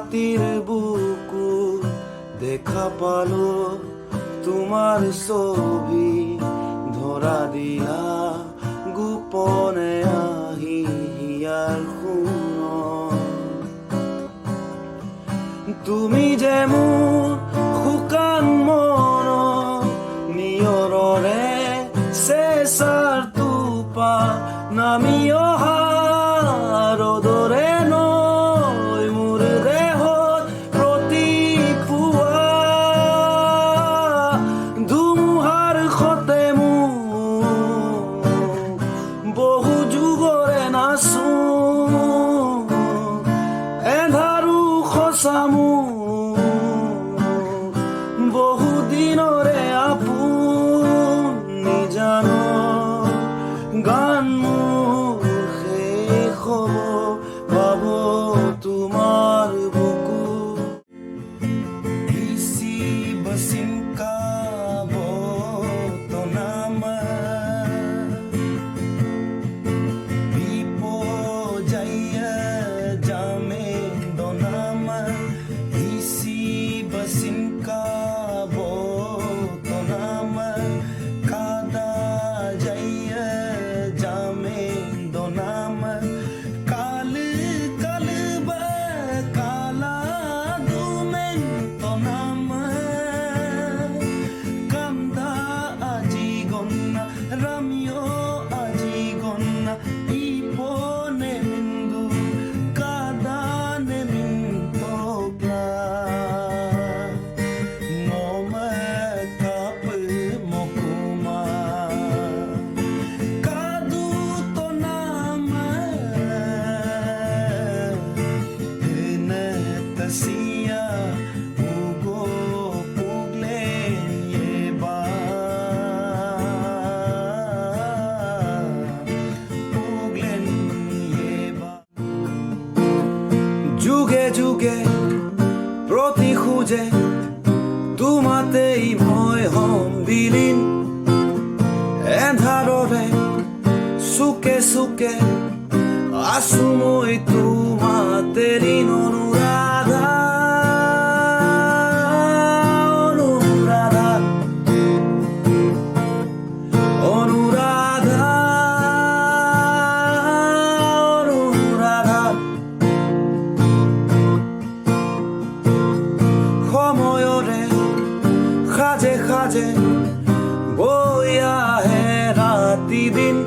ৰাতিৰ বুকু দেখা পালো তোমাৰ ছবি ধৰা দিয়া গোপনে আহি হিয়াৰ শুন তুমি যে মোৰ শুকান মন নিয়ৰৰে চেঁচাৰ টোপা নামি অহা ৰ'দৰে নৈ মোৰ দেহত প্ৰতিপুৱা ধুমুহাৰ সতে মোক বহু যুগৰে নাচো এন্ধাৰো সঁচা বহু দিনৰে আপুনি জানো গান মোৰ শেষ হ'ব পাব তোমাৰ বুকু isi bersingkabo tonama pipo jaya jame donama isi bersingkabo tonama kada jaya jame donama kal kal ba kala dumen tonama kanda aji gonna ramyo aji gonna ipone mindu kada ne mintokla noma kap mokuma kadu tonama Tasia ugo puglen yeba যুগে যুগে প্ৰতি খোজে তোমাতেই মই হম বিলীন এন্ধাৰৰে চুকে চুকে আছো মই তোমাতেই অনুৰাধা অনুৰাধা অনুৰাধা অনুৰাধা সময়ৰে সাজে সাজে বৈ আহে ৰাতি দিন